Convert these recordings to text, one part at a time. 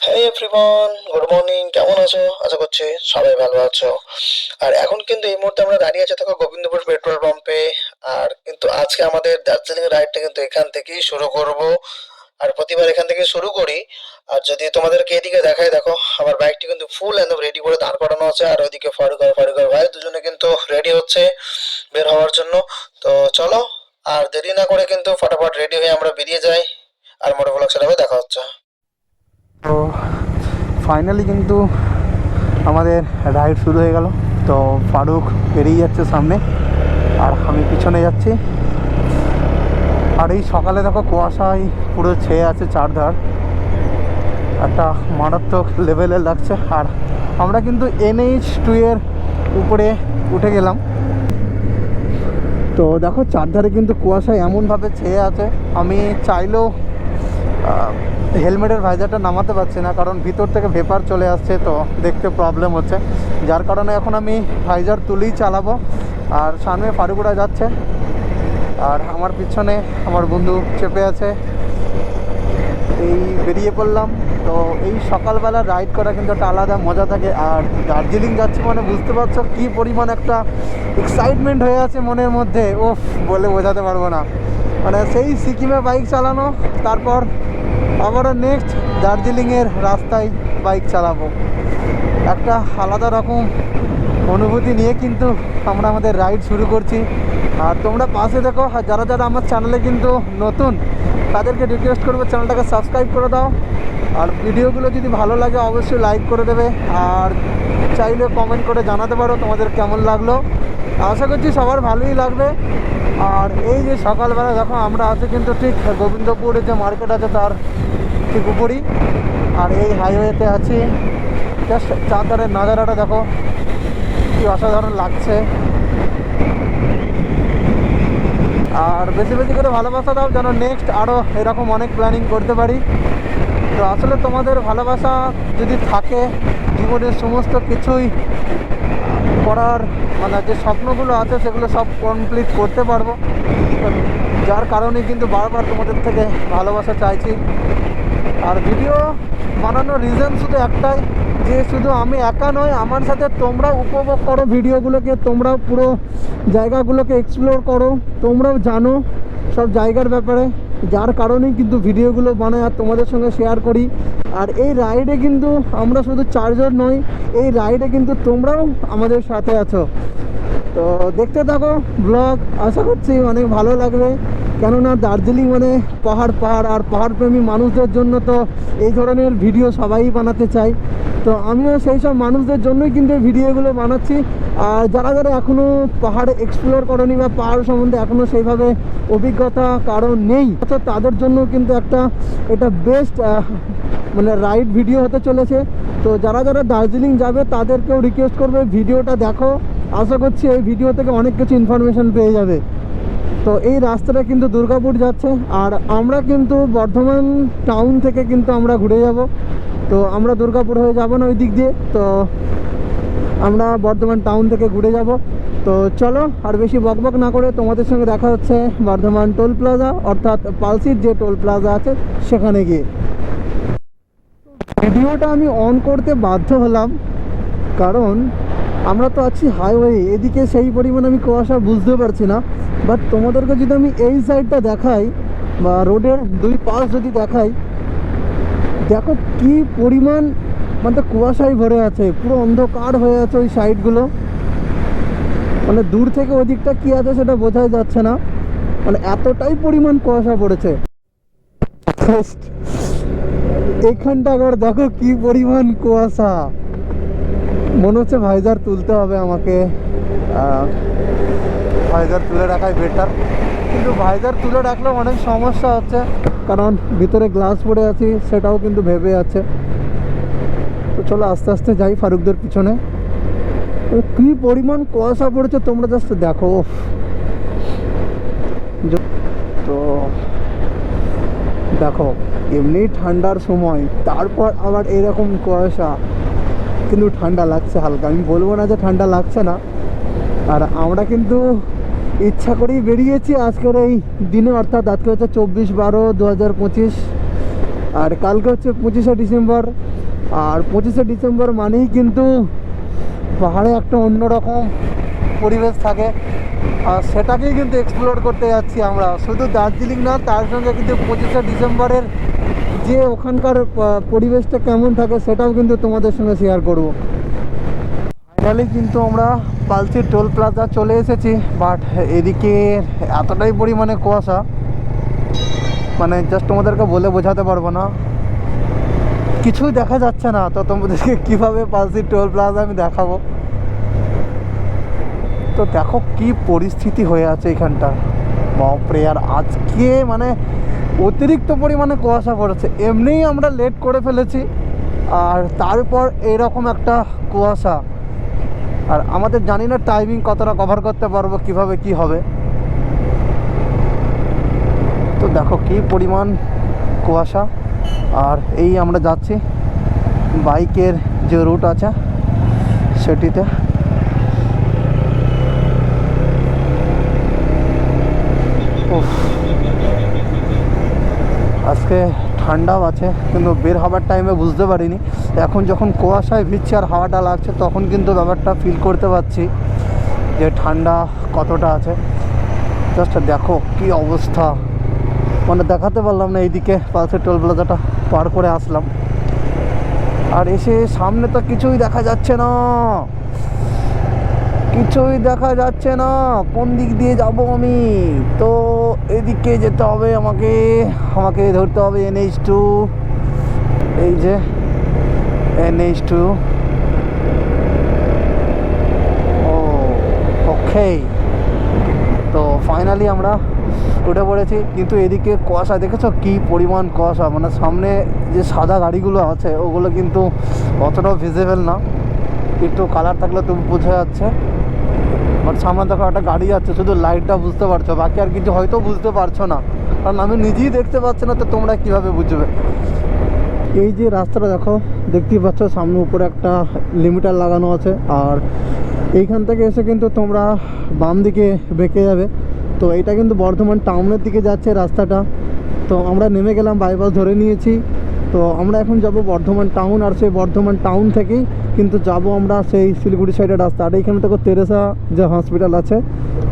হ্যাঁ everyone, good morning. কেমন আছো? আশা করছি সবাই ভালো আছো। আর এখন কিন্তু এই মুহূর্তে আমরা দাঁড়িয়ে আছি দেখো গোবিন্দপুর পেট্রোল পাম্পে। আর কিন্তু আজকে আমাদের দার্জিলিং রাইডটা কিন্তু এখান থেকেই শুরু করব। আর প্রতিবার এখান থেকে শুরু করি। আর যদি তোমাদেরকে এদিকে দেখাই, দেখো আমার বাইকটি কিন্তু ফুল একদম রেডি করে দাঁড় করানো আছে। আর ওইদিকে ফারুক আর ভাই দুজনে কিন্তু রেডি হচ্ছে বের হওয়ার জন্য। তো চলো, আর দেরি না করে কিন্তু ফটাফট রেডি হয়ে আমরা বেরিয়ে যাই। আর মোটো ব্লগ সেটাও দেখা হচ্ছে। তো ফাইনালি কিন্তু আমাদের রাইড শুরু হয়ে গেল। তো ফারুক পেরিয়ে যাচ্ছে সামনে আর আমি পিছনে যাচ্ছি। আর এই সকালে দেখো কুয়াশায় পুরো ছেয়ে আছে চারধার, একটা মারাত্মক লেভেলের লাগছে। আর আমরা কিন্তু NH2 এর উপরে উঠে গেলাম। তো দেখো চারধারে কিন্তু কুয়াশায় এমনভাবে ছেয়ে আছে, আমি চাইলেও হেলমেটের ভাইজারটা নামাতে পারছি না, কারণ ভিতর থেকে ভেপার চলে আসছে, তো দেখতে প্রবলেম হচ্ছে। যার কারণে এখন আমি ভাইজার তুলেই চালাবো। আর সামনে ফারুকুরা যাচ্ছে আর আমার পিছনে আমার বন্ধু চেপে আছে। এই বেরিয়ে পড়লাম। তো এই সকালবেলা রাইড করা কিন্তু একটা আলাদা মজা থাকে। আর দার্জিলিং যাচ্ছি মানে বুঝতে পারছো কী পরিমাণ একটা এক্সাইটমেন্ট হয়ে আছে মনের মধ্যে, ওফ বলে বোঝাতে পারবো না। মানে সেই সিকিমে বাইক চালানো, তারপর আবারও নেক্সট দার্জিলিংয়ের রাস্তায় বাইক চালাবো, একটা আলাদা রকম অনুভূতি নিয়ে কিন্তু আমরা আমাদের রাইড শুরু করছি। আর তোমরা পাশে দেখো, আর যারা যারা আমার চ্যানেলে কিন্তু নতুন তাদেরকে রিকোয়েস্ট করবো চ্যানেলটাকে সাবস্ক্রাইব করে দাও। আর ভিডিওগুলো যদি ভালো লাগে অবশ্যই লাইক করে দেবে, আর চাইলে কমেন্ট করে জানাতে পারো তোমাদের কেমন লাগলো। আশা করছি সবার ভালোই লাগবে। আর এই যে সকালবেলা দেখো আমরা আছি কিন্তু ঠিক গোবিন্দপুরে যে মার্কেট আছে তার ঠিক উপরই। আর এই হাইওয়েতে আছি, জাস্ট চারধারের নাজারাটা দেখো কি অসাধারণ লাগছে। আর বেশি বেশি করে ভালোবাসা দাও যেন নেক্সট আরও এরকম অনেক প্ল্যানিং করতে পারি। তো আসলে তোমাদের ভালোবাসা যদি থাকে, জীবনের সমস্ত কিছুই করার মানে যে স্বপ্নগুলো আছে সেগুলো সব কমপ্লিট করতে পারবো। যার কারণে কিন্তু বারবার তোমাদের থেকে ভালোবাসা চাইছি। আর ভিডিও বানানোর রিজন শুধু একটাই, যে শুধু আমি একা নয়, আমার সাথে তোমরাও উপভোগ করো ভিডিওগুলোকে, তোমরাও পুরো জায়গাগুলোকে এক্সপ্লোর করো, তোমরাও জানো সব জায়গার ব্যাপারে। যার কারণেই কিন্তু ভিডিওগুলো বানাই আর তোমাদের সঙ্গে শেয়ার করি। আর এই রাইডে কিন্তু আমরা শুধু চারজন নই, এই রাইডে কিন্তু তোমরাও আমাদের সাথে আছো। তো দেখতে থাকো ব্লগ, আশা করছি অনেক ভালো লাগবে। কেননা দার্জিলিং মানে পাহাড় পাহাড়, আর পাহাড়প্রেমী মানুষদের জন্য তো এই ধরনের ভিডিও সবাই বানাতে চায়। তো আমিও সেই সব মানুষদের জন্যই কিন্তু এই ভিডিওগুলো বানাচ্ছি। আর যারা যারা এখনও পাহাড়ে এক্সপ্লোর করেনি বা পাহাড় সম্বন্ধে এখনও সেইভাবে অভিজ্ঞতা কারণ নেই, তো তাদের জন্য কিন্তু এটা বেস্ট মানে রাইড ভিডিও হতে চলেছে। তো যারা যারা দার্জিলিং যাবে তাদেরকেও রিকোয়েস্ট করবে ভিডিওটা দেখো, আশা করছি এই ভিডিও থেকে অনেক কিছু ইনফরমেশন পেয়ে যাবে। তো এই রাস্তাটা কিন্তু দুর্গাপুর যাচ্ছে, আর আমরা কিন্তু বর্ধমান টাউন থেকে কিন্তু আমরা ঘুরে যাব। তো আমরা দুর্গাপুর হয়ে যাব না ওই দিক দিয়ে, তো আমরা বর্ধমান টাউন থেকে ঘুরে যাব। তো চলো আর বেশি বকবক না করে তোমাদের সঙ্গে দেখা হচ্ছে বর্ধমান টোল প্লাজা, অর্থাৎ পালসির যে টোল প্লাজা আছে সেখানে গিয়ে। ভিডিওটা আমি অন করতে বাধ্য হলাম, কারণ আমরা তো আছি হাইওয়ে, এদিকে সেই পরিমাণে আমি কুয়াশা বুঝতে পারছি না। বাট তোমাদেরকে যদি আমি এই সাইডটা দেখাই বা রোডের দুই পাশ যদি দেখাই, দেখো কি পরিমাণ মানে কুয়াশায় ভরে আছে, পুরো অন্ধকার হয়ে আছে ওই সাইডগুলো। মানে দূর থেকে ওই দিকটা কী আছে সেটা বোঝাই যাচ্ছে না, মানে এতটাই পরিমাণ কুয়াশা পড়েছে। এইখানটা আবার দেখো কি পরিমাণ কুয়াশা, মনে হচ্ছে ভাইজার তুলতে হবে আমাকে। ভাইজার তুলে রাখাই বেটার, কিন্তু ভাইজার তুলে রাখলেও অনেক সমস্যা হচ্ছে, কারণ ভিতরে গ্লাস পড়ে আছি সেটাও কিন্তু ভেবে আছে। তো চলো আস্তে আস্তে যাই ফারুকদের পিছনে। কি পরিমাণ কুয়াশা পড়েছে তোমরা জাস্ট দেখো। তো দেখো এমনি ঠান্ডার সময়, তারপর আবার এরকম কুয়াশা, কিন্তু ঠান্ডা লাগছে হালকা, আমি বলবো না যে ঠান্ডা লাগছে না। আর আমরা কিন্তু ইচ্ছা করেই বেরিয়েছি আজকের এই দিনে, অর্থাৎ আজকে হচ্ছে 24/12/2025। আর কালকে হচ্ছে 25শে ডিসেম্বর, আর 25শে ডিসেম্বর মানেই কিন্তু পাহাড়ে একটা অন্যরকম পরিবেশ থাকে, আর সেটাকেই কিন্তু এক্সপ্লোর করতে যাচ্ছি আমরা। শুধু দার্জিলিং না, তার সঙ্গে কিন্তু 25শে ডিসেম্বরের যে ওখানকার পরিবেশটা কেমন থাকে সেটাও কিন্তু তোমাদের সঙ্গে শেয়ার করব। ফাইনালি কিন্তু আমরা পালসির টোল প্লাজা চলে এসেছি, বাট এদিকে এতটাই পরিমাণে কুয়াশা, মানে জাস্ট তোমাদেরকে বলে বোঝাতে পারবো না, কিছুই দেখা যাচ্ছে না। তো তোমাদেরকে কীভাবে পালসির টোল প্লাজা আমি দেখাবো। তো দেখো কি পরিস্থিতি হয়ে আছে এখানটা, বাপরে। আর আজকে মানে অতিরিক্ত পরিমাণে কুয়াশা পড়েছে, এমনিই আমরা লেট করে ফেলেছি, আর তারপর এরকম একটা কুয়াশা। আর আমাদের জানি না টাইমিং কতটা কভার করতে পারবো, কিভাবে কি হবে। তো দেখো কি পরিমাণ কুয়াশা। আর এই আমরা যাচ্ছি বাইকের যে রুট আছে সেটিতে। আজকে ঠান্ডাও আছে, কিন্তু বের হবার টাইমে বুঝতে পারিনি। এখন যখন কুয়াশায় ভিজছে আর হাওয়াটা লাগছে, তখন কিন্তু ব্যাপারটা ফিল করতে পারছি যে ঠান্ডা কতটা আছে। জাস্ট দেখো কি অবস্থা, মানে দেখাতে পারলাম না। এইদিকে পালসের টোল প্লাজাটা পার করে আসলাম, আর এসে সামনে তো কিছুই দেখা যাচ্ছে না, কিছুই দেখা যাচ্ছে না। কোন দিক দিয়ে যাব আমি? তো এদিকে যেতে হবে আমাকে, ধরতে হবে NH2, এই যে NH2। ও ওকে, তো ফাইনালি আমরা উঠে পড়েছি। কিন্তু এদিকে কুয়াশা দেখেছো কি পরিমাণ কুয়াশা, মানে সামনে যে সাদা গাড়িগুলো আছে ওগুলো কিন্তু অতটাও ভিজিবল না, একটু কালার থাকলে তো বোঝা যাচ্ছে। বাট সামনে দেখো একটা গাড়ি যাচ্ছে, শুধু লাইটটা বুঝতে পারছো, বাকি আর কিছু হয়তো বুঝতে পারছো না, কারণ আমি নিজেই দেখতে পাচ্ছি না, তো তোমরা কীভাবে বুঝবে। এই যে রাস্তাটা দেখো, দেখতেই পাচ্ছ সামনে উপরে একটা লিমিটার লাগানো আছে, আর এইখান থেকে এসে কিন্তু তোমরা বাম দিকে বেঁকে যাবে। তো এইটা কিন্তু বর্ধমান টাউনের দিকে যাচ্ছে রাস্তাটা। তো আমরা নেমে গেলাম, বাইপাস ধরে নিয়েছি। তো আমরা এখন যাব বর্ধমান টাউন, আর সেই বর্ধমান টাউন থেকেই কিন্তু যাব আমরা সেই শিলিগুড়ি সাইডের রাস্তা। আর এইখানে দেখো তেরেসা যে হসপিটাল আছে,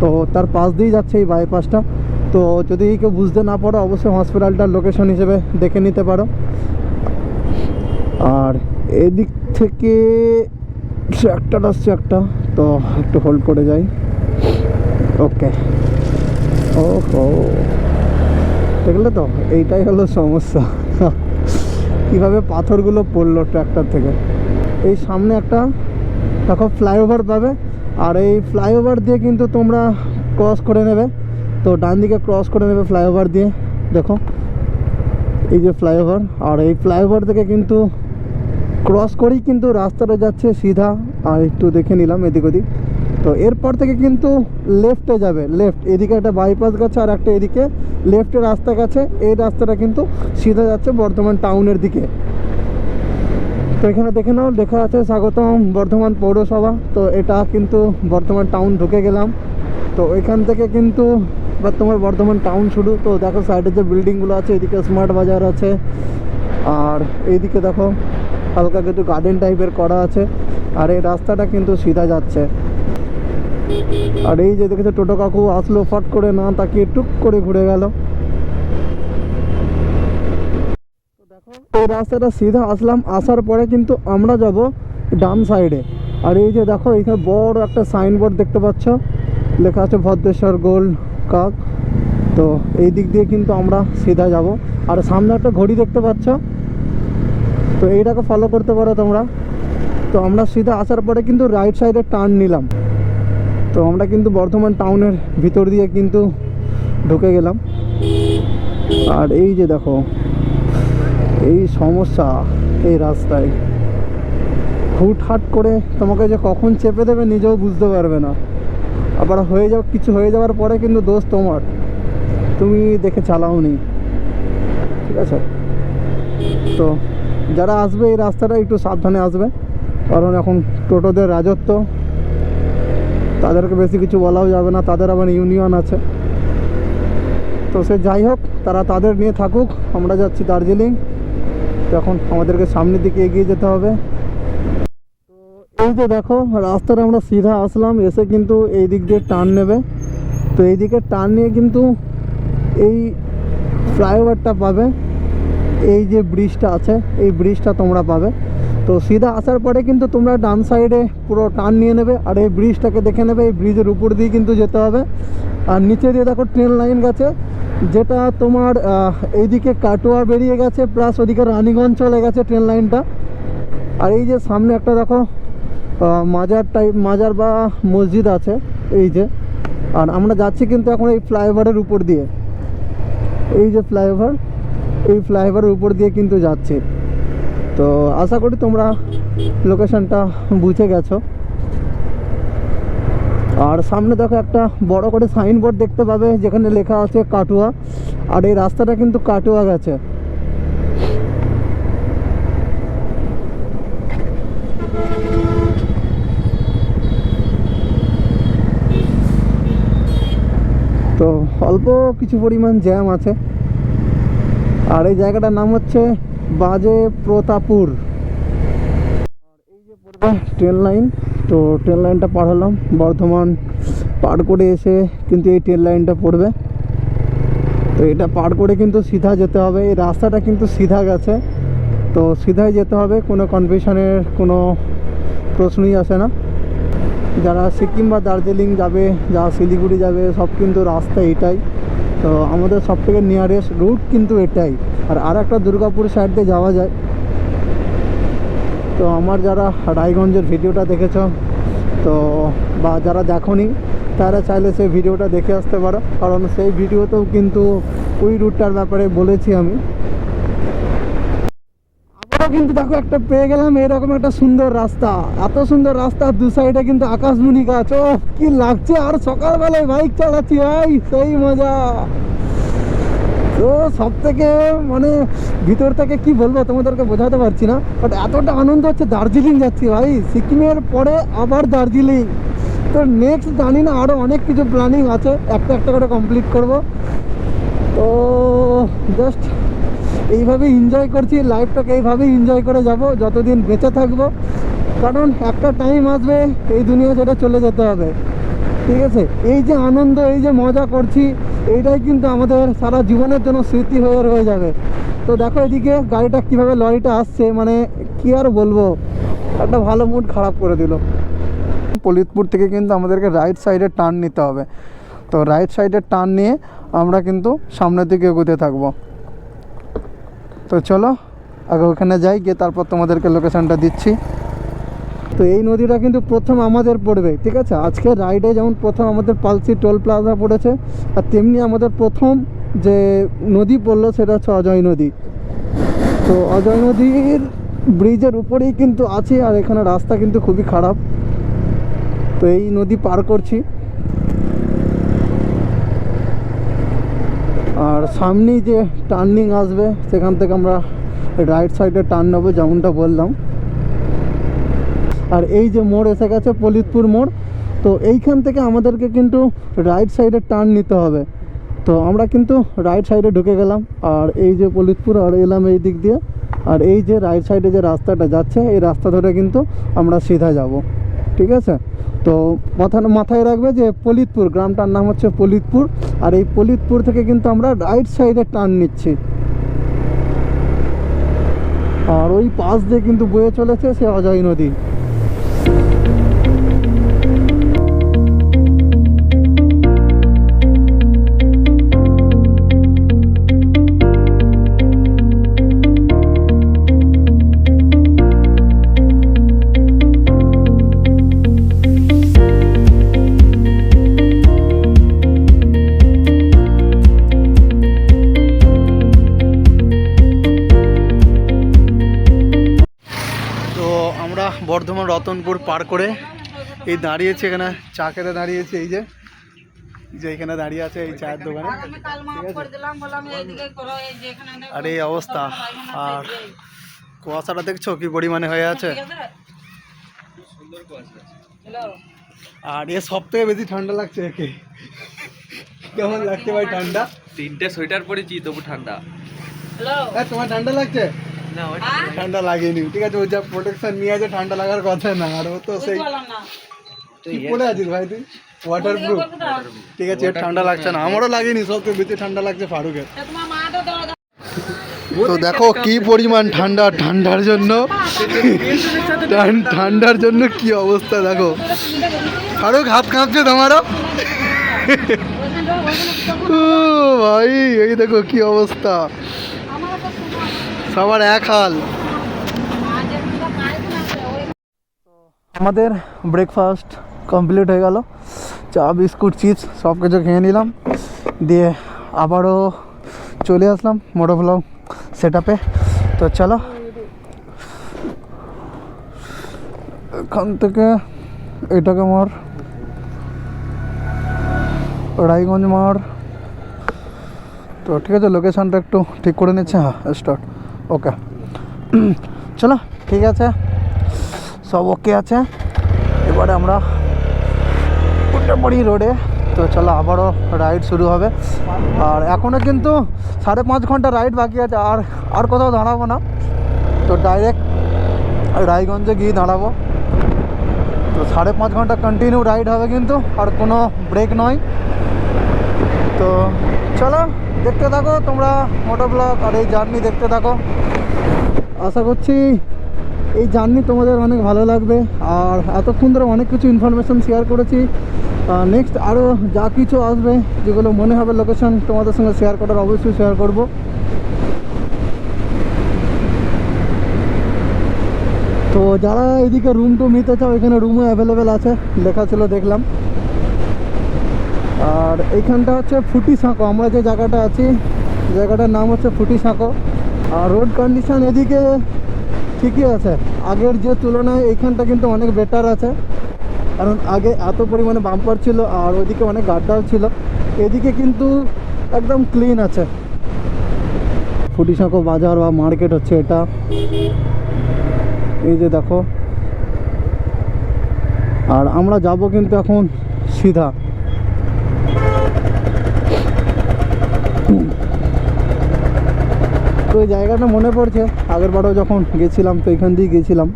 তো তার পাশ দিয়েই যাচ্ছে এই বাইপাসটা। তো যদি কেউ বুঝতে না পারো, অবশ্যই হসপিটালটার লোকেশন হিসেবে দেখে নিতে পারো। আর এদিক থেকে ট্র্যাক্টর আসছে একটা, তো একটু হোল্ড করে যাই। ওকে, ওহো, দেখলে তো এইটাই হলো সমস্যা, কীভাবে পাথরগুলো পড়লো ট্র্যাক্টর থেকে। এই সামনে একটা দেখো ফ্লাইওভার পাবে, আর এই ফ্লাইওভার দিয়ে কিন্তু তোমরা ক্রস করে নেবে। তো ডান দিকে ক্রস করে নেবে ফ্লাইওভার দিয়ে, দেখো এই যে ফ্লাইওভার। আর এই ফ্লাইওভার থেকে কিন্তু ক্রস করেই কিন্তু রাস্তাটা যাচ্ছে সিধা। আর একটু দেখে নিলাম এদিক ওদিক। তো এরপর থেকে কিন্তু লেফটে যাবে, লেফট। এদিকে একটা বাইপাস গেছে, আর একটা এদিকে লেফটে রাস্তা গেছে। এই রাস্তাটা কিন্তু সিধা যাচ্ছে বর্ধমান টাউনের দিকে। তো এখানে দেখে নাও, লেখা আছে স্বাগতম বর্ধমান পৌরসভা। তো এটা কিন্তু বর্ধমান টাউন ঢুকে গেলাম। তো এখান থেকে কিন্তু তোমার বর্ধমান টাউন শুরু। তো দেখো সাইডে যে বিল্ডিংগুলো আছে, এদিকে স্মার্ট বাজার আছে, আর এইদিকে দেখো হালকা কিছু গার্ডেন টাইপের করা আছে। আর এই রাস্তাটা কিন্তু সিধা যাচ্ছে। আর এই যে দেখেছো টোটো কাকু আসলো, ফট করে না তাকিয়ে টুক করে ঘুরে গেল। দেখো এই রাস্তাটা সিধা আসলাম, আসার পরে কিন্তু আমরা যাব ডান সাইডে। আর এই যে দেখো এখানে বড় একটা সাইনবোর্ড দেখতে পাচ্ছ, লেখা আছে ভদ্রেশ্বর গোল্ড কাপ। তো এই দিক দিয়ে কিন্তু আমরা সিধা যাব। আর সামনে একটা ঘড়ি দেখতে পাচ্ছ, তো এইটাকে ফলো করতে পারো তোমরা। তো আমরা সিধা আসার পরে কিন্তু রাইট সাইডে টার্ন নিলাম। তো আমরা কিন্তু বর্ধমান টাউনের ভিতর দিয়ে কিন্তু ঢুকে গেলাম। আর এই যে দেখো এই সমস্যা এই রাস্তায়, হুটহাট করে তোমাকে যে কখন চেপে দেবে নিজেও বুঝতে পারবে না। আবার কিছু হয়ে যাওয়ার পরে কিন্তু দোষ তোমার, তুমি দেখে চালাওনি, ঠিক আছে? তো যারা আসবে এই রাস্তাটা একটু সাবধানে আসবে, কারণ এখন টোটোদের রাজত্ব, তাদেরকে বেশি কিছু বলাও যাবে না, তাদের আবার ইউনিয়ন আছে। তো সে যাই হোক, তারা তাদের নিয়ে থাকুক, আমরা যাচ্ছি দার্জিলিং। এখন আমাদেরকে সামনের দিকে এগিয়ে যেতে হবে। তো এই যে দেখো রাস্তাটা আমরা সিধা আসলাম, এসে কিন্তু এই দিক দিয়ে টার্ন নেবে। তো এই দিকে টার্ন নিয়ে কিন্তু এই ফ্লাইওভারটা পাবে, এই যে ব্রিজটা আছে এই ব্রিজটা তোমরা পাবে। তো সিধা আসার পরে কিন্তু তোমরা ডান সাইডে পুরো টার্ন নিয়ে নেবে, আর এই ব্রিজটাকে দেখে নেবে। এই ব্রিজের উপর দিয়ে কিন্তু যেতে হবে। আর নিচে দিয়ে দেখো ট্রেন লাইন গেছে, যেটা তোমার এইদিকে কাটোয়া বেরিয়ে গেছে, প্লাস ওদিকে রানীগঞ্জ চলে গেছে ট্রেন লাইনটা। আর এই যে সামনে একটা দেখো মাজার বা মসজিদ আছে এই যে। আর আমরা যাচ্ছি কিন্তু এখন এই ফ্লাইওভারের উপর দিয়ে, এই যে ফ্লাইওভার, এই ফ্লাইওভারের উপর দিয়ে কিন্তু যাচ্ছি। তো আশা করি তোমরা লোকেশনটা বুঝে গেছো। আর সামনে দেখো একটা বড় করে সাইনবোর্ড দেখতে পাবে, যেখানে লেখা আছে কাটোয়া। আর এই রাস্তাটা কিন্তু কাটোয়া গেছে। তো অল্প কিছু পরিমাণ জ্যাম আছে। আর এই জায়গাটার নাম হচ্ছে বাজে প্রতাপুর। আর এই যে পড়বে ট্রেন লাইন, তো ট্রেন লাইনটা পার হলাম, বর্ধমান পার করে এসে কিন্তু এই ট্রেন লাইনটা পড়বে। তো এটা পার করে কিন্তু সিধা যেতে হবে, এই রাস্তাটা কিন্তু সিধা গেছে, তো সিধাই যেতে হবে, কোনো কনফিউশনের কোনো প্রশ্নই আসে না। যারা সিকিম বা দার্জিলিং যাবে, যারা শিলিগুড়ি যাবে, সব কিন্তু রাস্তা এটাই। তো আমাদের সবথেকে নিয়ারেস্ট রুট কিন্তু এটাই। আর একটা দুর্গাপুর সাইড দিয়ে যাওয়া যায়। তো আমার যারা রায়গঞ্জের ভিডিওটা দেখেছ, তো বা যারা দেখোনি, তারা চাইলে সেই ভিডিওটা দেখে আসতে পারো, কারণ সেই ভিডিওতেও কিন্তু ওই রুটটার ব্যাপারে বলেছি আমি। আবারও কিন্তু দেখো একটা পেয়ে গেলাম এরকম একটা সুন্দর রাস্তা, এত সুন্দর রাস্তা, দু সাইডে কিন্তু আকাশমণি গাছ। ও কি লাগছে! আর সকালবেলায় বাইক চালাচ্ছি ভাই, সেই মজা। তো সব থেকে মানে ভিতর থেকে কি বলবো তোমাদেরকে বোঝাতে পারছি না, বাট এতটা আনন্দ হচ্ছে। দার্জিলিং যাচ্ছি ভাই, সিকিমের পরে আবার দার্জিলিং। তো নেক্সট জানি না, আরও অনেক কিছু প্ল্যানিং আছে, একটা একটা করে কমপ্লিট করব। তো জাস্ট এইভাবেই এনজয় করছি লাইফটাকে, এইভাবেই এনজয় করে যাব যতদিন বেঁচে থাকবো। কারণ একটা টাইম আসবে এই দুনিয়া ছেড়ে চলে যেতে হবে, ঠিক আছে? এই যে আনন্দ, এই যে মজা করছি, এইটাই কিন্তু আমাদের সারা জীবনের জন্য স্মৃতি হয়ে রয়ে যাবে। তো দেখো এদিকে গাড়িটা কিভাবে, লরিটা আসছে, মানে কি আর বলবো, একটা ভালো মুড খারাপ করে দিল। পলিতপুর থেকে কিন্তু আমাদেরকে রাইট সাইডে টার্ন নিতে হবে। তো রাইট সাইডে টার্ন নিয়ে আমরা কিন্তু সামনের দিকে এগোতে থাকবো। তো চলো আগে ওখানে যাই, গিয়ে তারপর তোমাদেরকে লোকেশানটা দিচ্ছি। তো এই নদীটা কিন্তু প্রথম আমাদের পড়বে, ঠিক আছে? আজকে রাইডে যেমন প্রথম আমাদের পালসি টোল প্লাজা পড়েছে, আর তেমনি আমাদের প্রথম যে নদী পড়লো সেটা হচ্ছে অজয় নদী। তো অজয় নদীর ব্রিজের উপরেই কিন্তু আছে, আর এখানে রাস্তা কিন্তু খুবই খারাপ। তো এই নদী পার করছি, আর সামনেই যে টার্নিং আসবে সেখান থেকে আমরা রাইট সাইডে টার্ন নেবো, যেমনটা বললাম। আর এই যে মোড় এসে গেছে, পলিতপুর মোড়। তো এইখান থেকে আমাদেরকে কিন্তু রাইট সাইডে টার্ন নিতে হবে। তো আমরা কিন্তু রাইট সাইডে ঢুকে গেলাম, আর এই যে পলিতপুর, আর এলাম এই দিক দিয়ে। আর এই যে রাইট সাইডে যে রাস্তাটা যাচ্ছে, এই রাস্তা ধরে কিন্তু আমরা সিধা যাব, ঠিক আছে? তো মাথায় রাখবে যে পলিতপুর গ্রামটার নাম হচ্ছে পলিতপুর, আর এই পলিতপুর থেকে কিন্তু আমরা রাইট সাইডে টার্ন নিচ্ছি। আর ওই পাশ দিয়ে কিন্তু বয়ে চলেছে সে অজয় নদী। বর্ধমান রতনপুর পার করে এই দাঁড়িয়েছে, এখানে চা খেতে দাঁড়িয়েছে, এই যে এখানে দাঁড়িয়ে আছে এই চায়ের দোকানে, আর এই অবস্থা। আর কুয়াশাটা দেখছো কি পরিমাণে হয়ে আছে, আর এ সব থেকে বেশি ঠান্ডা লাগছে একে। কেমন লাগছে ভাই ঠান্ডা? 3টে সোয়েটার পরেছি তবু ঠান্ডা। হ্যাঁ, তোমার ঠান্ডা লাগছে? ঠান্ডা লাগেনি, ঠিক আছে, ও যা প্রোটেকশন নিয়ে আছে ঠান্ডা লাগার কথা না। আর ও তো সেই কি পরে আছিস ভাই তুই, ওয়াটার প্রুফ, ঠিক আছে, এর ঠান্ডা লাগছে না, আমারও লাগেনি, সবচেয়ে বেশি ঠান্ডা লাগছে ফারুকের। তো দেখো কি পরিমাণ ঠান্ডা, ঠান্ডার জন্য কি অবস্থা দেখো। ফারুক হাত কাঁপছে তোমারও? ও ভাই এই দেখো কি অবস্থা, সবার এক হাল। আমাদের ব্রেকফাস্ট কমপ্লিট হয়ে গেল, চা বিস্কুট চিপস সব কিছু খেয়ে নিলাম, দিয়ে আবারও চলে আসলাম মোটো ব্লগ সেট আপে। তো চলো এখান থেকে এটাকে মোড়, রায়গঞ্জ মোড়। তো ঠিক আছে, লোকেশানটা একটু ঠিক করে নিচ্ছে। হ্যাঁ স্টার্ট, ওকে চলো ঠিক আছে, সব ওকে আছে। এবারে আমরা উঠে পড়ি রোডে। তো চলো আবারও রাইড শুরু হবে। আর এখনও কিন্তু 5.5 ঘন্টা রাইড বাকি আছে, আর কোথাও দাঁড়াবো না, তো ডাইরেক্ট রায়গঞ্জে গিয়ে দাঁড়াবো। তো 5.5 ঘন্টা কন্টিনিউ রাইড হবে কিন্তু, আর কোনো ব্রেক নয়। তো চলো দেখতে থাকো তোমরা মোটো ব্লগ, আর এই জার্নি দেখতে থাকো। আশা করছি এই জার্নি তোমাদের অনেক ভালো লাগবে। আর এতক্ষণ ধরে অনেক কিছু ইনফরমেশান শেয়ার করেছি, নেক্সট আরও যা কিছু আসবে, যেগুলো মনে হবে লোকেশন তোমাদের সঙ্গে শেয়ার করার, অবশ্যই শেয়ার করব। তো যারা এদিকে রুম টুম নিতে চাও, এখানে রুমও অ্যাভেলেবেল আছে, লেখা ছিল দেখলাম। আর এইখানটা হচ্ছে ফুটি সাঁকো, আমরা যে জায়গাটা আছি জায়গাটার নাম হচ্ছে ফুটি সাঁকো। আর রোড কন্ডিশন এদিকে ঠিকই আছে, আগের যে তুলনায় এইখানটা কিন্তু অনেক বেটার আছে, কারণ আগে এত পরিমাণে বাম্পার ছিল আর ওইদিকে অনেক গাড্ডাও ছিল, এদিকে কিন্তু একদম ক্লিন আছে। ফুটি সাঁকো বাজার বা মার্কেট হচ্ছে এটা, এই যে দেখো। আর আমরা যাব কিন্তু এখন সিধা। তো এই জায়গাটা মনে পড়ছে, আগের বারও যখন গেছিলাম তো এখান দিয়ে গেছিলাম।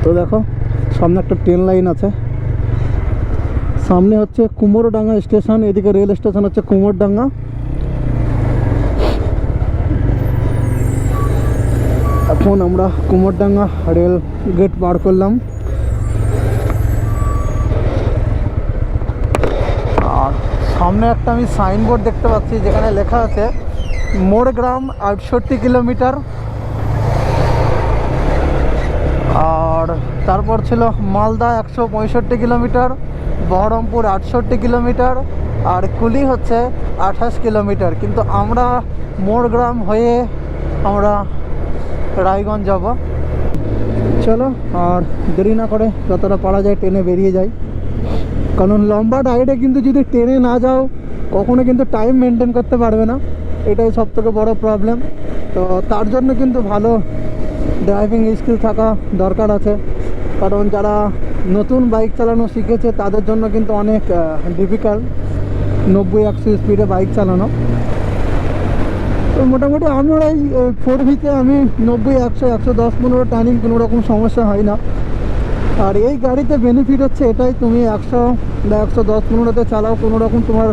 তো দেখো সামনে একটা ট্রেন লাইন আছে, সামনে হচ্ছে কুমোরডাঙ্গা স্টেশন, এদিকে রেল স্টেশন হচ্ছে কুমোরডাঙ্গা। এখন আমরা কুমোরডাঙ্গা রেল গেট পার করলাম। আর সামনে একটা আমি সাইনবোর্ড দেখতে পাচ্ছি, যেখানে লেখা আছে মোড়গ্রাম 68 কিলোমিটার। আর তারপর ছিল মালদা 165 কিলোমিটার, বহরমপুর 68 কিলোমিটার, আর কুলি হচ্ছে 28 কিলোমিটার। কিন্তু আমরা মোড়গ্রাম হয়ে আমরা রায়গঞ্জ যাব। চলো আর দেরি না করে যতটা পারা যায় ট্রেনে বেরিয়ে যাই, কারণ লম্বা রাইডে কিন্তু যদি ট্রেনে না যাও কখনো কিন্তু টাইম মেনটেন করতে পারবে না, এটাই সবথেকে বড় প্রবলেম। তো তার জন্য কিন্তু ভালো ড্রাইভিং স্কিল থাকা দরকার আছে, কারণ যারা নতুন বাইক চালানো শিখেছে তাদের জন্য কিন্তু অনেক ডিফিকাল্ট 90-100 স্পিডে বাইক চালানো। তো মোটামুটি আমার এই 4V-তে আমি 90-100 110-15 টার্নিং কোনো রকম সমস্যা হয় না। আর এই গাড়িতে বেনিফিট হচ্ছে এটাই, তুমি 100 বা 110-15-তে চালাও, কোনো রকম তোমার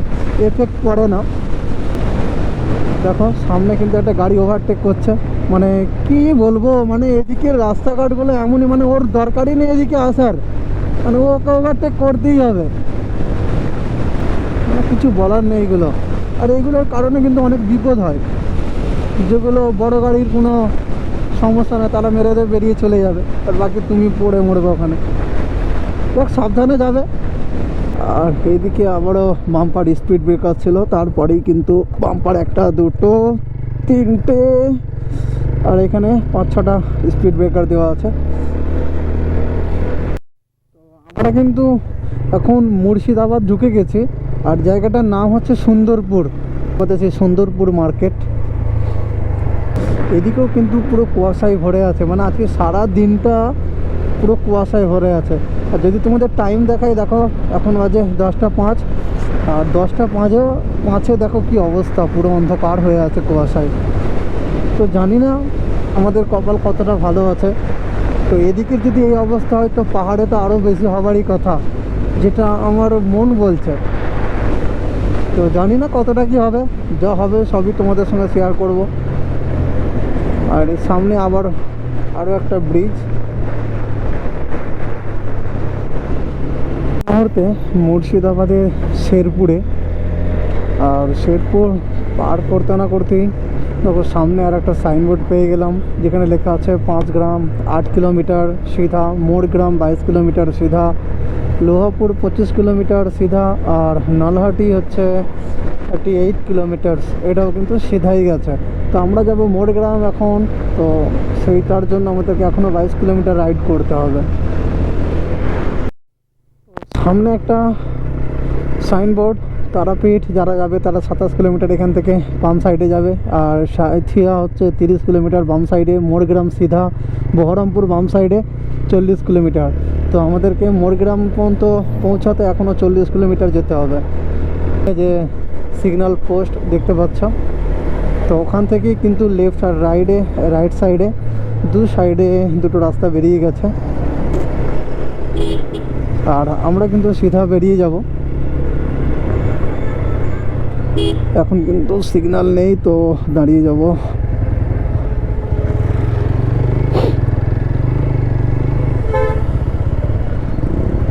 এফেক্ট পড়ে না। দেখো সামনে কিন্তু একটা গাড়ি ওভারটেক করছে, মানে কি বলবো, মানে এদিকের রাস্তাঘাটগুলো এমনই, মানে ওর দরকারই নেই এদিকে আসার, মানে ওকে ওভারটেক করতেই হবে, মানে কিছু বলার নেই এগুলো। আর এইগুলোর কারণে কিন্তু অনেক বিপদ হয়, যেগুলো বড় গাড়ির কোনো সমস্যা না, তারা মেরে দিয়ে বেরিয়ে চলে যাবে, আর বাকি তুমি পড়ে মরবে ওখানে। দেখ সাবধানে যাবে। আর এইদিকে আবারও বাম্পার স্পিড ব্রেকার ছিল, তারপরেই কিন্তু বাম্পার 1, 2, 3টে, আর এখানে 5-6টা স্পিড ব্রেকার দেওয়া আছে। তো আমরা কিন্তু এখন মুর্শিদাবাদ ঢুকে গেছি, আর জায়গাটার নাম হচ্ছে সুন্দরপুর, আমাদের সেই সুন্দরপুর মার্কেট। এদিকেও কিন্তু পুরো কুয়াশায় ভরে আছে, মানে আজকে সারা দিনটা পুরো কুয়াশায় ভরে আছে। আর যদি তোমাদের টাইম দেখাই, দেখো এখন বাজে 10টা 5, আর 10টা 5-এ দেখো কি অবস্থা, পুরো অন্ধকার হয়ে আছে কুয়াশায়। তো জানি না আমাদের কপাল কতটা ভালো আছে। তো এদিকে যদি এই অবস্থা হয় তো পাহাড়ে তো আরও বেশি হবারই কথা, যেটা আমার মন বলছে। তো জানি না কতটা কি হবে, যা হবে সবই তোমাদের সঙ্গে শেয়ার করব। আর এর সামনে আবার আরও একটা ব্রিজ। মুহূর্তে মুর্শিদাবাদের শেরপুরে, আর শেরপুর পার করতে না করতেই দেখো সামনে আর একটা সাইনবোর্ড পেয়ে গেলাম, যেখানে লেখা আছে 5 গ্রাম 8 কিলোমিটার সিধা, মোড়গ্রাম 22 কিলোমিটার সিধা, লোহাপুর 25 কিলোমিটার সিধা, আর নলহাটি হচ্ছে 38 কিলোমিটার। এটাও কিন্তু সিধাই গেছে। তো আমরা যাব মোড়গ্রাম এখন, তো সেইটার জন্য আমাদেরকে এখনও 22 কিলোমিটার রাইড করতে হবে। সামনে একটা সাইনবোর্ড, তারাপীঠ যারা যাবে তারা 27 কিলোমিটার এখান থেকে বাম সাইডে যাবে, আর সাঁইথিয়া হচ্ছে 30 কিলোমিটার বাম সাইডে, মোড়গ্রাম সিধা, বহরমপুর বাম সাইডে 40 কিলোমিটার। তো আমাদেরকে মোড়গ্রাম পর্যন্ত পৌঁছাতে এখনও 40 কিলোমিটার যেতে হবে। এই যে সিগন্যাল পোস্ট দেখতে পাচ্ছ, তো ওখান থেকেই কিন্তু লেফট আর রাইট সাইডে দু সাইডে দুটো রাস্তা বেরিয়ে গেছে, আর আমরা কিন্তু সিধা বেরিয়ে যাব। এখন কিন্তু সিগন্যাল নেই, তো দাঁড়িয়ে যাব।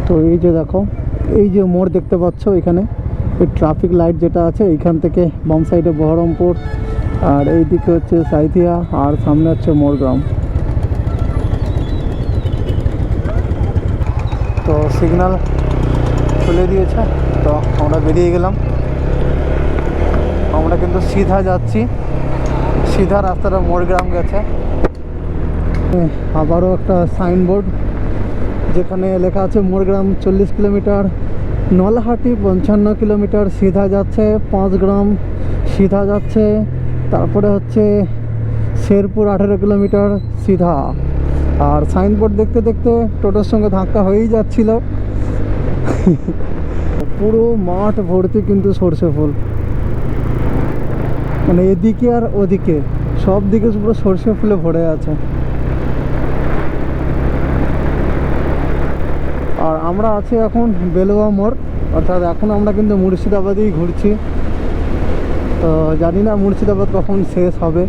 তো এই যে দেখো, এই যে মোড় দেখতে পাচ্ছ, এখানে এই ট্রাফিক লাইট যেটা আছে, এইখান থেকে বাম সাইডে বহরমপুর, আর এই দিকে হচ্ছে সাঁইথিয়া, আর সামনে হচ্ছে মোড়গ্রাম। তো সিগন্যাল খুলে দিয়েছে, তো আমরা বেরিয়ে গেলাম। আমরা কিন্তু সিধা যাচ্ছি, সিধা রাস্তাটা মোড়গ্রাম গেছে। আবারও একটা সাইনবোর্ড, যেখানে লেখা আছে মোড়গ্রাম 40 কিলোমিটার, নলহাটি 55 কিলোমিটার সিধা যাচ্ছে, 5 গ্রাম সিধা যাচ্ছে, তারপরে হচ্ছে শেরপুর 18 কিলোমিটার সিধা। আর সাইনবোর্ড দেখতে দেখতে টোটোর সঙ্গে ধাক্কা হয়েই যাচ্ছিল। পুরো মাঠ ভর্তি কিন্তু সর্ষে ফুল, মানে এদিকে আর ওদিকে সব দিকে পুরো সর্ষে ফুলে ভরে আছে। আর আমরা আছি এখন বেলুয়া মোড়, অর্থাৎ এখন আমরা কিন্তু মুর্শিদাবাদেই ঘুরছি। তো জানি না মুর্শিদাবাদ কখন শেষ হবে।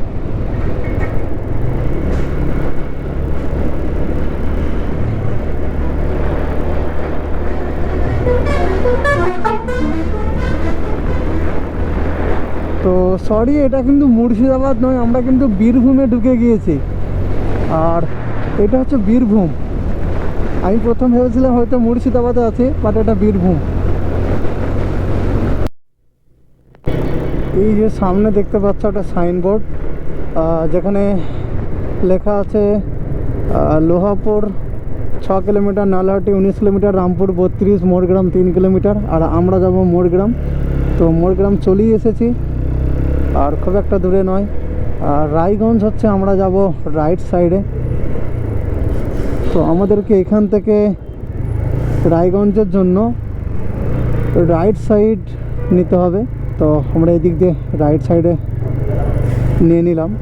তো সরি, এটা কিন্তু মুর্শিদাবাদ নয়, আমরা কিন্তু বীরভূমে ঢুকে গিয়েছি। আর এটা হচ্ছে বীরভূম। আমি প্রথম ভেবেছিলাম হয়তো মুর্শিদাবাদে আছে, বাট এটা বীরভূম। এই যে সামনে দেখতে পাচ্ছ একটা সাইনবোর্ড, যেখানে লেখা আছে Lohapur 6 kilometre, Nalhati 19 kilometre, Rampur 32, Morgram 3 kilometre. আর আমরা যাব মোড়গ্রাম। তো মোড়গ্রাম চলেই এসেছি, আর খুব একটা দূরে নয়। আর রায়গঞ্জ হচ্ছে আমরা যাব রাইট সাইডে। তো আমাদেরকে এখান থেকে রায়গঞ্জের জন্য রাইট সাইড নিতে হবে। তো আমরা এদিক দিয়ে রাইট সাইডে নিয়ে নিলাম।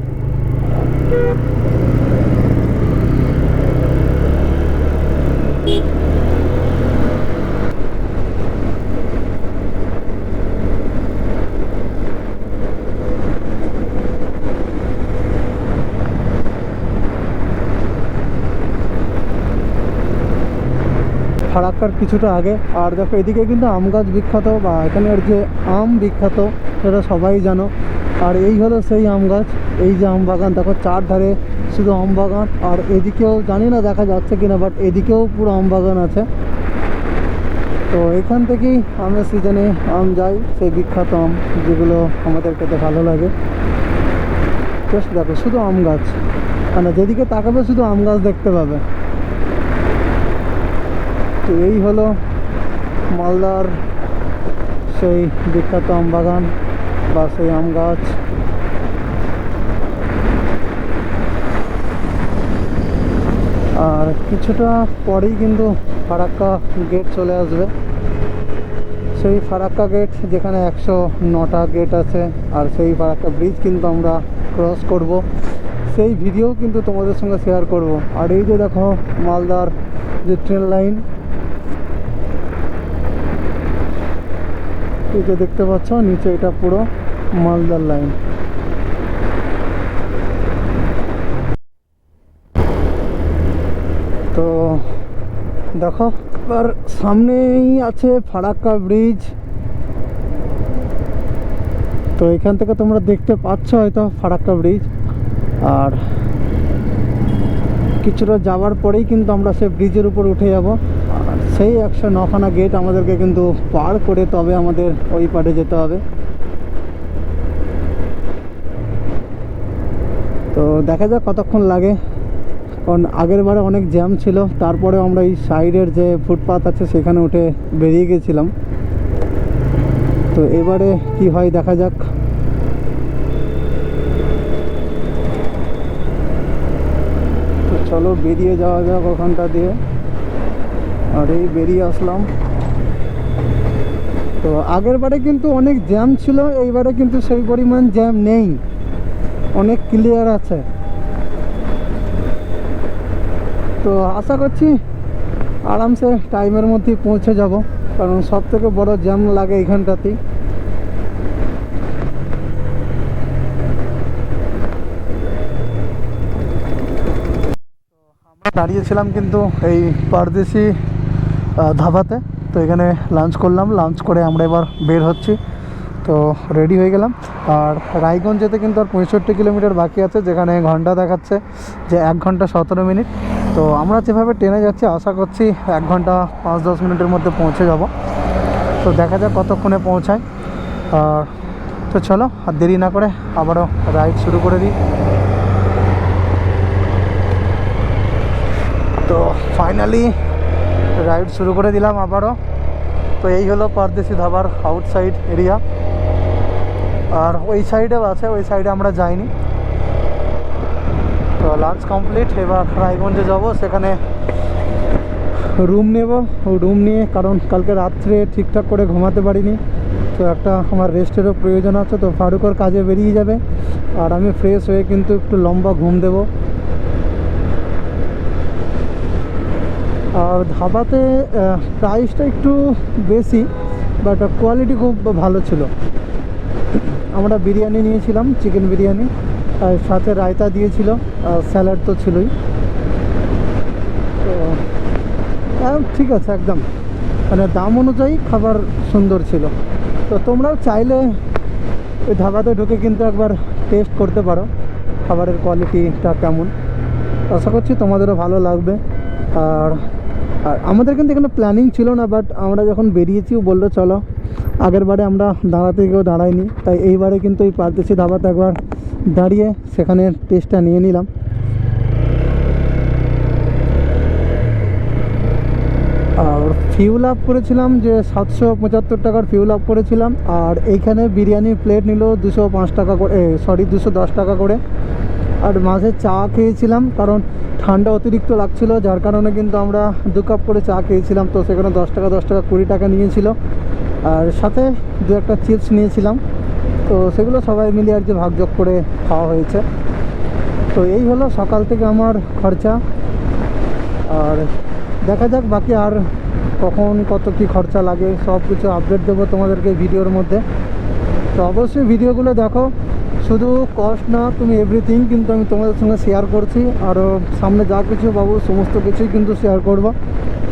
ফারাক্কার কিছুটা আগে। আর দেখো এদিকে কিন্তু আম গাছ বিখ্যাত, বা এখানের যে আম বিখ্যাত সেটা সবাই জানো। আর এই হলো সেই আম গাছ, এই যে আম বাগান দেখো, চারধারে শুধু আম বাগান। আর এদিকেও জানি না দেখা যাচ্ছে কিনা, বাট এদিকেও পুরো আম বাগান আছে। তো এখান থেকেই আমের সিজনে আম যায়, সেই বিখ্যাত আম যেগুলো আমাদের খেতে ভালো লাগে। জাস্ট দেখো শুধু আম গাছ, মানে যেদিকে তাকাবে শুধু আম গাছ দেখতে পাবে। তো এই হলো মালদার সেই বিখ্যাত আম বাগান বা সেই আম গাছ। আর কিছুটা পরেই কিন্তু ফারাক্কা গেট চলে আসবে। সেই ফারাক্কা গেট যেখানে 109টা গেট আছে, আর সেই ফারাক্কা ব্রিজ কিন্তু আমরা ক্রস করব, সেই ভিডিও কিন্তু তোমাদের সঙ্গে শেয়ার করব। আর এই যে দেখো মালদার যে ট্রেন লাইন, এই যে দেখতে পাচ্ছ নিচে, এটা পুরো মালদার লাইন। তো দেখো এবার সামনেই আছে ফারাক্কা ব্রিজ। তো এখান থেকে তোমরা দেখতে পাচ্ছ হয়তো ফারাক্কা ব্রিজ। আর কিছুটা যাওয়ার পরেই কিন্তু আমরা সেই ব্রিজের উপর উঠে যাব। আর সেই 109খানা গেট আমাদেরকে কিন্তু পার করে তবে আমাদের ওই পারে যেতে হবে। তো দেখা যাক কতক্ষণ লাগে, কারণ আগের বারে অনেক জ্যাম ছিল, তারপরেও আমরা এই সাইডের যে ফুটপাথ আছে সেখানে উঠে বেরিয়ে গেছিলাম। তো এবারে কি হয় দেখা যাক। তো চলো বেরিয়ে যাওয়া যাক ওখানটা দিয়ে। আর এই বেরিয়ে আসলাম। তো আগের বারে কিন্তু অনেক জ্যাম ছিল, এইবারে কিন্তু সেই পরিমাণ জ্যাম নেই, অনেক ক্লিয়ার আছে। তো আশা করছি আরামসে টাইমের মধ্যেই পৌঁছে যাব, কারণ সব থেকে বড় জ্যাম লাগে এইখানটাতেই। আমরা দাঁড়িয়েছিলাম কিন্তু এই পারদেশি ধাবাতে। তো এখানে লাঞ্চ করলাম, লাঞ্চ করে আমরা এবার বের হচ্ছি। তো রেডি হয়ে গেলাম। আর রায়গঞ্জ যেতে কিন্তু আর 65 কিলোমিটার বাকি আছে, যেখানে ঘন্টা দেখাচ্ছে যে 1 ঘন্টা 17 মিনিট। তো আমরা যেভাবে ট্রেনে যাচ্ছি আশা করছি 1 ঘন্টা 5-10 মিনিটের মধ্যে পৌঁছে যাব। তো দেখা যাক কতক্ষণে পৌঁছায়। তো চলো আর দেরি না করে আবারও রাইড শুরু করে দিই। তো ফাইনালি রাইড শুরু করে দিলাম আবারও। তো এই হলো পারদেশি ধাবার আউটসাইড এরিয়া। আর ওই সাইডেও আছে, ওই সাইডে আমরা যাইনি। তো লাঞ্চ কমপ্লিট, এবার রায়গঞ্জে যাব, সেখানে রুম নেব। রুম নিয়ে, কারণ কালকে রাত্রে ঠিকঠাক করে ঘুমাতে পারিনি, তো একটা আমার রেস্টেরও প্রয়োজন আছে। তো ফারুকর কাজে বেরিয়ে যাবে, আর আমি ফ্রেশ হয়ে কিন্তু একটু লম্বা ঘুম দেব। আর ধাবাতে প্রাইসটা একটু বেশি, বাট কোয়ালিটি খুব ভালো ছিল। আমরা বিরিয়ানি নিয়েছিলাম, চিকেন বিরিয়ানি, আর সাথে রায়তা দিয়েছিল, আর স্যালাড তো ছিলই। তো ঠিক আছে, একদম মানে দাম অনুযায়ী খাবার সুন্দর ছিল। তো তোমরাও চাইলে ওই ধাবাতে ঢুকে কিন্তু একবার টেস্ট করতে পারো খাবারের কোয়ালিটিটা কেমন। আশা করছি তোমাদেরও ভালো লাগবে। আর আমাদের কিন্তু এখানে প্ল্যানিং ছিল না, বাট আমরা যখন বেরিয়েছি বললো চলো। আগের বারে আমরা দাঁড়াতে গিয়েও দাঁড়াইনি, তাই এইবারে কিন্তু এই পারদেশি ধাবাতে একবার দাঁড়িয়ে সেখানে টেস্টটা নিয়ে নিলাম। আর ফিউল আপ করেছিলাম যে 775 টাকার ফিউল আপ করেছিলাম। আর এইখানে বিরিয়ানির প্লেট নিল 205 টাকা করে, 210 টাকা করে। আর মাঝে চা খেয়েছিলাম, কারণ ঠান্ডা অতিরিক্ত লাগছিল, যার কারণে কিন্তু আমরা 2 কাপ করে চা খেয়েছিলাম। তো সেখানে 10 টাকা 20 টাকা নিয়েছিল। আর সাথে 2-1টা চিপস নিয়েছিলাম। তো সেগুলো সবাই মিলে আর কি ভাগযোগ করে খাওয়া হয়েছে। তো এই হলো সকাল থেকে আমার খরচা। আর দেখা যাক বাকি আর কখন কত কি খরচা লাগে, সব কিছু আপডেট দেবো তোমাদেরকে ভিডিওর মধ্যে। তো অবশ্যই ভিডিওগুলো দেখো, শুধু কস্ট না, তুমি এভরিথিং কিন্তু আমি তোমাদের সঙ্গে শেয়ার করছি। আরও সামনে যা কিছু পাবো সমস্ত কিছুই কিন্তু শেয়ার করব।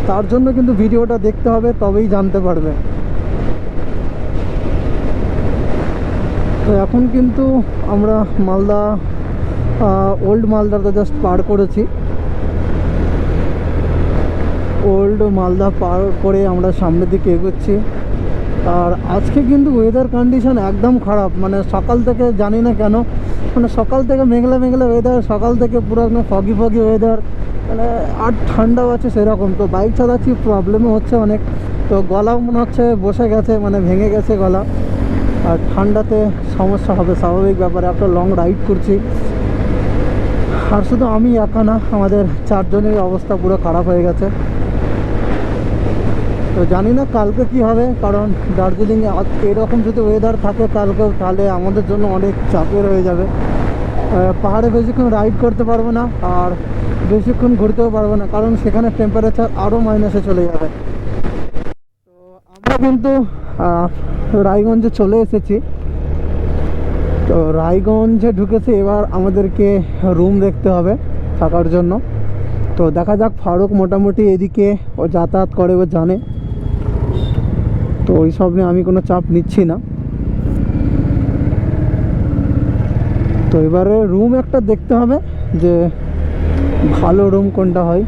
তার জন্য কিন্তু ভিডিওটা দেখতে হবে, তবেই জানতে পারবে। তো এখন কিন্তু আমরা মালদা, ওল্ড মালদাটা জাস্ট পার করেছি। ওল্ড মালদা পার করে আমরা সামনের দিকে এগোচ্ছি। আর আজকে কিন্তু ওয়েদার কন্ডিশন একদম খারাপ, মানে সকাল থেকে জানি না কেন, মানে সকাল থেকে মেঘলা মেঘলা ওয়েদার, সকাল থেকে পুরো একদম ফগি ফগি ওয়েদার, মানে আর ঠান্ডাও আছে সেরকম। তো বাইক চালাচ্ছি, প্রবলেমও হচ্ছে অনেক। তো গলাও মনে হচ্ছে বসে গেছে, মানে ভেঙে গেছে গলা। আর ঠান্ডাতে সমস্যা হবে, স্বাভাবিক ব্যাপারে। একটা লং রাইড করছি, আর শুধু আমি একা না, আমাদের 4 জনের অবস্থা পুরো খারাপ হয়ে গেছে। তো জানি না কালকে কি হবে, কারণ দার্জিলিংয়ে এরকম যদি ওয়েদার থাকে কালকেও, তাহলে আমাদের জন্য অনেক চাপের হয়ে যাবে। পাহাড়ে বেশিক্ষণ রাইড করতে পারবো না, আর বেশিক্ষণ ঘুরতেও পারবো না, কারণ সেখানে টেম্পারেচার আরও মাইনাসে চলে যাবে। তো আমরা কিন্তু রায়গঞ্জে চলে এসেছি। তো রায়গঞ্জে ঢুকেছি, এবার আমাদেরকে রুম দেখতে হবে থাকার জন্য। তো দেখা যাক, ফারুক মোটামুটি এদিকে ও যাতায়াত করে, ও জানে, তো ওই সব নিয়ে আমি কোনো চাপ নিচ্ছি না। তো এবারে রুম একটা দেখতে হবে যে ভালো রুম কোনটা হয়।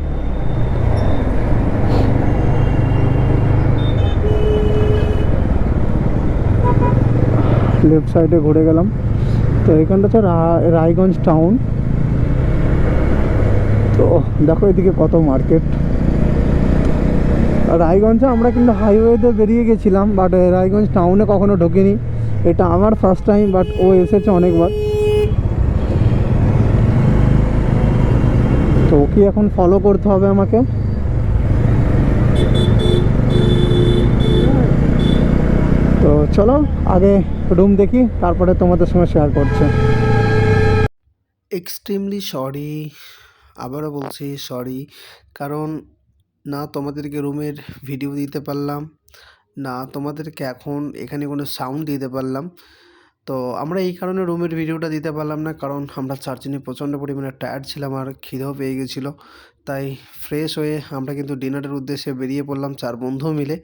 লেফট সাইডে ঘুরে গেলাম। তো এখানটা হচ্ছে রায়গঞ্জ টাউন। তো দেখো এদিকে কত মার্কেট। রায়গঞ্জে আমরা কিন্তু হাইওয়েতে বেরিয়ে গেছিলাম, বাট রায়গঞ্জ টাউনে কখনো ঢুকিনি, এটা আমার ফার্স্ট টাইম, বাট ও এসেছে অনেকবার। তো ওকে এখন ফলো করতে হবে আমাকে। তো চলো আগে রুম দেখি, তারপরে তোমাদের সঙ্গে শেয়ার করছে। এক্সট্রিমলি সরি, আবারও বলছি সরি, কারণ না তোমাদেরকে রুমের ভিডিও দিতে পারলাম, না তোমাদেরকে এখন এখানে কোনো সাউন্ড দিতে পারলাম। তো আমরা এই কারণে রুমের ভিডিওটা দিতে পারলাম না, কারণ আমরা চারজনই প্রচণ্ড পরিমাণে টায়ার্ড ছিলাম আর খিদেও পেয়ে গেছিলো। তাই ফ্রেশ হয়ে আমরা কিন্তু ডিনারের উদ্দেশ্যে বেরিয়ে পড়লাম 4 বন্ধু মিলে।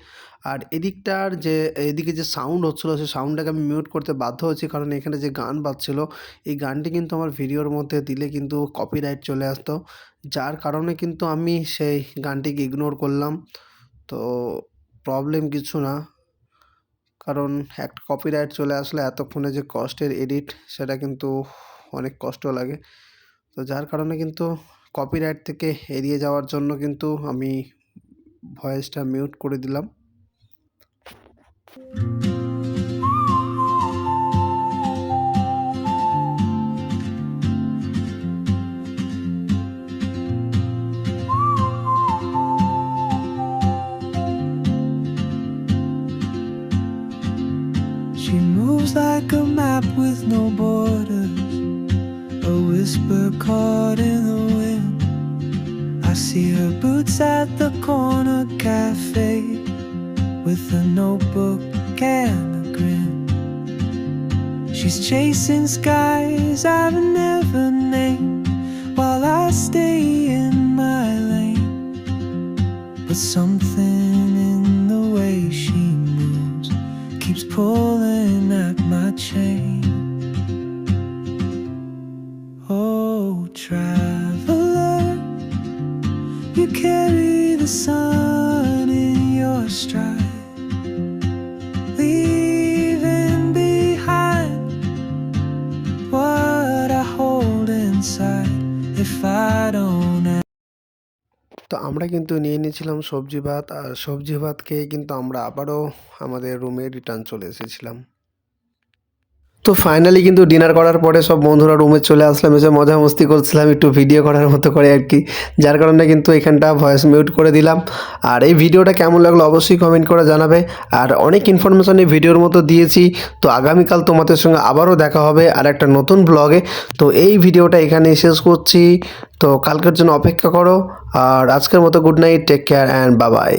আর এদিকে যে সাউন্ড হচ্ছিলো, সেই সাউন্ডটাকে আমি মিউট করতে বাধ্য হয়েছি, কারণ এখানে যে গান বাজছিলো, এই গানটি কিন্তু আমার ভিডিওর মধ্যে দিলে কিন্তু কপিরাইট চলে আসতো, যার কারণে কিন্তু আমি সেই গানটিকে ইগনোর করলাম। তো প্রবলেম কিছু না, কারণ একটা কপিরাইট চলে আসলে এতক্ষণে যে কষ্টের এডিট, সেটা কিন্তু অনেক কষ্ট লাগে। তো যার কারণে কিন্তু কপিরাইট থেকে এড়িয়ে যাওয়ার জন্য কিন্তু আমি ভয়েসটা মিউট করে দিলাম। She moves like a map with no borders, a whisper caught in the wind. I see her boots at the corner cafe with a notebook and a grin. She's chasing skies I've never named while I stay in my lane. But something in the way she moves keeps pulling at my chain. Oh, traveler, you carry the sun in your stride, leaving behind what I hold inside if I don't ask. তো আমরা কিন্তু নিয়ে নিয়েছিলাম সবজি ভাত, আর সবজি ভাত খেয়ে কিন্তু আমরা আবারও আমাদের রুমে রিটার্ন চলে এসেছিলাম। তো ফাইনালি কিন্তু ডিনার করার পরে সব বন্ধুরা রুমে চলে আসলাম, এসে মজা মস্তি করছিলাম একটু ভিডিও করার মতো করে আর কি, যার কারণে কিন্তু এখানটা ভয়েস মিউট করে দিলাম। আর এই ভিডিওটা কেমন লাগলো অবশ্যই কমেন্ট করে জানাবে। আর অনেক ইনফরমেশন এই ভিডিওর মতো দিয়েছি। তো আগামীকাল তোমাদের সঙ্গে আবারও দেখা হবে আর একটা নতুন ব্লগে। তো এই ভিডিওটা এখানেই শেষ করছি, তো কালকের জন্য অপেক্ষা করো। আর আজকের মতো good night, take care and bye by.